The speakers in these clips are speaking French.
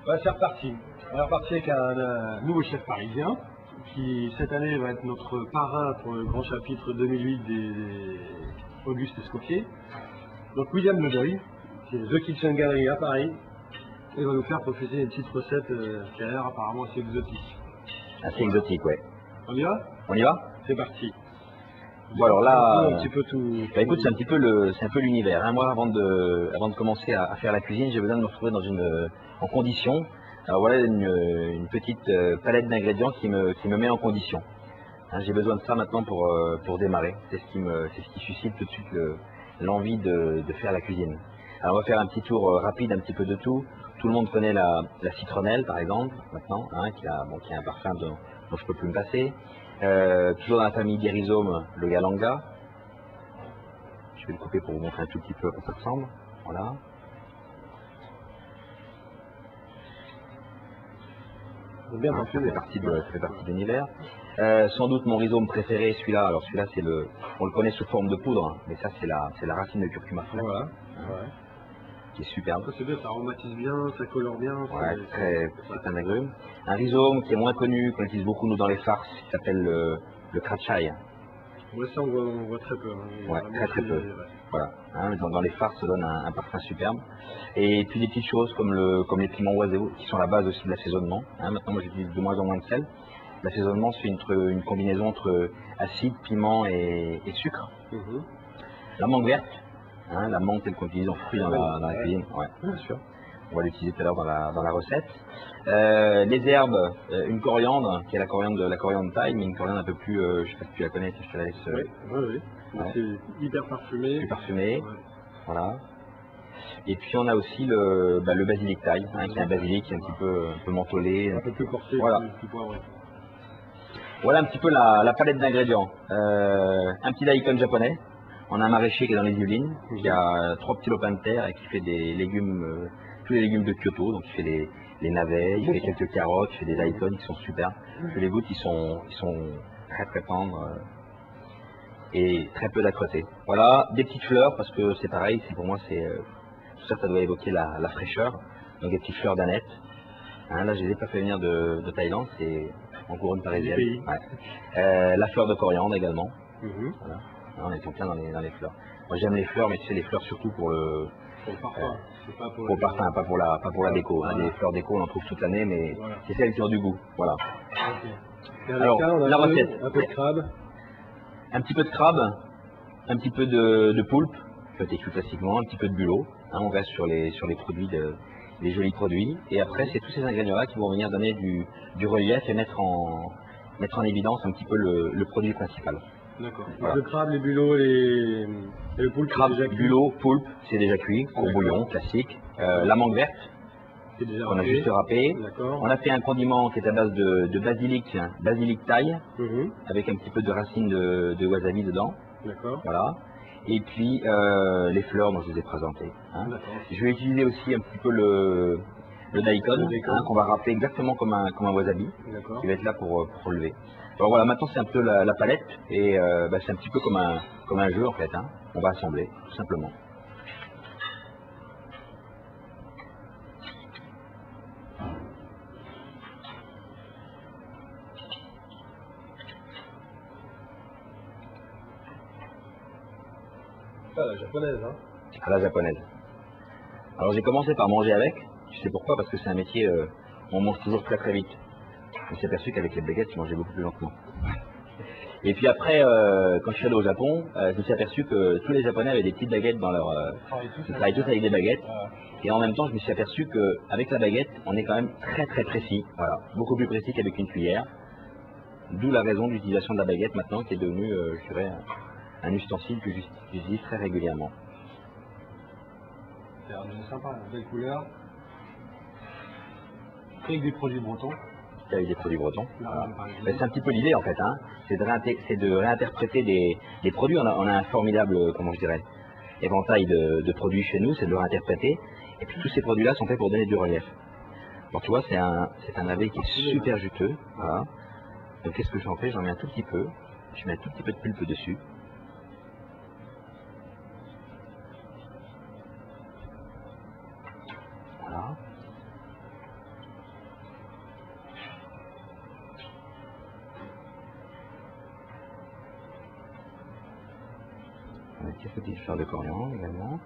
Ouais, c'est reparti. On est reparti avec un nouveau chef parisien qui cette année va être notre parrain pour le grand chapitre 2008 des Auguste Escoffier. Donc William Ledoy, qui est The Kitchen Gallery à Paris, et va nous faire profiter une petite recette qui a l'air apparemment assez exotique. Assez exotique, ouais. On y va? On y va? C'est parti. Bon alors là, un petit peu tout. Bah écoute, c'est un peu l'univers. Hein. Moi, avant de commencer à faire la cuisine, j'ai besoin de me retrouver en condition. Alors voilà une petite palette d'ingrédients qui me met en condition. Hein, j'ai besoin de ça maintenant pour démarrer. C'est ce qui suscite tout de suite l'envie de faire la cuisine. Alors on va faire un petit tour rapide, un petit peu de tout. Tout le monde connaît la citronnelle par exemple maintenant, hein, qui a un parfum dont je peux plus me passer. Toujours dans la famille des rhizomes, le galanga. Je vais le couper pour vous montrer un tout petit peu à quoi ça ressemble. Voilà. Bien ça fait partie de l'univers. Sans doute mon rhizome préféré, celui-là. Alors celui-là, on le connaît sous forme de poudre, hein, mais ça c'est la racine de curcuma fraîche. Voilà. Qui est superbe. C'est bien, ça aromatise bien, ça colore bien. Ouais, c'est un agrume. Un rhizome qui est moins connu, qu'on utilise beaucoup nous dans les farces, qui s'appelle le kratchaï. Ouais, ça on voit très peu. Hein. Ouais, très peu. Ouais. Voilà. Hein, dans les farces, ça donne un parfum superbe. Et puis des petites choses comme les piments oiseaux, qui sont la base aussi de l'assaisonnement. Hein, maintenant, moi j'utilise de moins en moins de sel. L'assaisonnement, c'est une combinaison entre acide, piment et sucre. La mangue verte. Hein, la menthe telle qu'on utilise en fruits dans la cuisine, ouais, bien sûr. On va l'utiliser tout à l'heure dans la recette. Les herbes, une coriandre, qui est la coriandre thaï, mais une coriandre un peu plus, je sais pas si tu la connais, je te la laisse. Oui. Ouais. C'est hyper parfumé. Plus parfumé, ouais. Voilà. Et puis on a aussi le basilic thaï, hein, qui est un basilic qui est un petit peu mentholé. Un peu plus corsé, voilà. plus poivré. Voilà un petit peu la palette d'ingrédients. Un petit daikon japonais. On a un maraîcher qui est dans les Yvelines, qui a 3 petits lopins de terre et qui fait des légumes, tous les légumes de Kyoto. Donc il fait les navets, il fait quelques carottes, il fait des daikons qui sont super. Je les goûte, ils sont très très tendres et très peu d'âcreté. Voilà, des petites fleurs parce que c'est pareil, pour moi tout ça doit évoquer la fraîcheur. Donc des petites fleurs d'aneth. Hein, là je les ai pas fait venir de Thaïlande, c'est en couronne parisienne. Ouais. La fleur de coriandre également. Voilà. On est plein dans les fleurs. Moi j'aime les fleurs, mais tu sais les fleurs surtout pour le parfum. Pour le parfum, pas pour la déco. Voilà. Hein. Des fleurs déco on en trouve toute l'année, mais c'est celles qui ont du goût. Voilà. Okay. Alors la recette. Un peu de crabe. Un petit peu de crabe, un petit peu de poulpe, fait cuit classiquement, un petit peu de bulot. Hein, on reste sur les produits les jolis produits. Et après c'est tous ces ingrédients-là qui vont venir donner du relief et mettre en évidence un petit peu le produit principal. D'accord. Voilà. Le crabe, les bulots et le poulpe, crabe, bulot, poulpe, c'est déjà cuit, au bouillon classique. La mangue verte, qu'on a juste râpé. On a fait un condiment qui est à base de basilic thaï, avec un petit peu de racine de wasabi dedans. D'accord. Voilà. Et puis les fleurs dont je vous ai présentées. Hein. Je vais utiliser aussi un petit peu le daikon, hein, qu'on va râper exactement comme un wasabi, qui va être là pour relever. Alors voilà, maintenant c'est un peu la palette, et c'est un petit peu comme un jeu en fait, hein. On va assembler, tout simplement. À la japonaise, hein. À la japonaise. Alors j'ai commencé par manger avec, tu sais pourquoi? Parce que c'est un métier, on mange toujours très très vite. Je me suis aperçu qu'avec les baguettes, je mangeais beaucoup plus lentement. Et puis après, quand je suis allé au Japon, je me suis aperçu que tous les Japonais avaient des petites baguettes dans leur... ils travaillent tous avec des baguettes. Et en même temps, je me suis aperçu qu'avec la baguette, on est quand même très très précis. Voilà, beaucoup plus précis qu'avec une cuillère. D'où la raison de l'utilisation de la baguette maintenant, qui est devenue, je dirais, un ustensile que j'utilise très régulièrement. C'est sympa, belle couleur. Avec des produits bretons. Avec des produits bretons. Voilà. C'est un petit peu l'idée en fait, hein. C'est de réinterpréter des produits. On a un formidable, comment je dirais, éventail de produits chez nous, c'est de le réinterpréter. Et puis tous ces produits-là sont faits pour donner du relief. Alors tu vois, c'est un navet qui est super juteux. Voilà. Donc qu'est-ce que j'en fais? J'en mets un tout petit peu. Je mets un tout petit peu de pulpe dessus. Voilà. Quelques petites fleurs de coriandre également.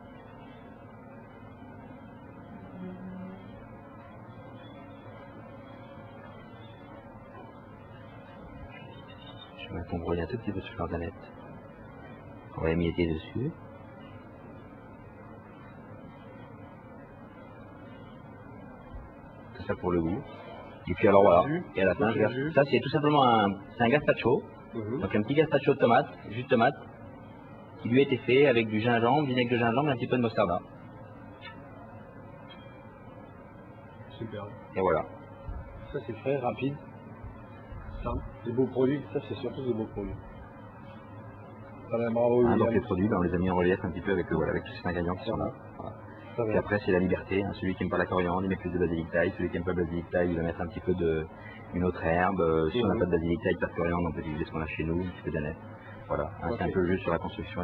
Je vais mettre mon brûler un tout petit peu de fleurs d'aneth. On va émietter dessus. Tout ça pour le goût. Et puis alors voilà. Et à la fin, je verse. Ça c'est tout simplement un gazpacho. Donc un petit gazpacho de tomate, jus de tomate, qui lui a été fait avec du gingembre, vinaigre de gingembre et un petit peu de mostarda. Super. Et voilà. Ça c'est frais, rapide, simple, des beaux produits, ça c'est surtout des beaux produits. Bravo, Donc les produits, on les a mis en relief un petit peu avec, voilà, avec tous ces ingrédients qui sont là. Voilà. Et après c'est la liberté, hein. Celui qui n'aime pas la coriandre, il met plus de basilic thaï, celui qui n'aime pas le basilic thaï, il va mettre un petit peu une autre herbe. Si on n'a pas de basilic thaï, pas de coriandre, on peut utiliser ce qu'on a chez nous, un petit peu d'aneth. Voilà, c'est un peu juste sur la construction.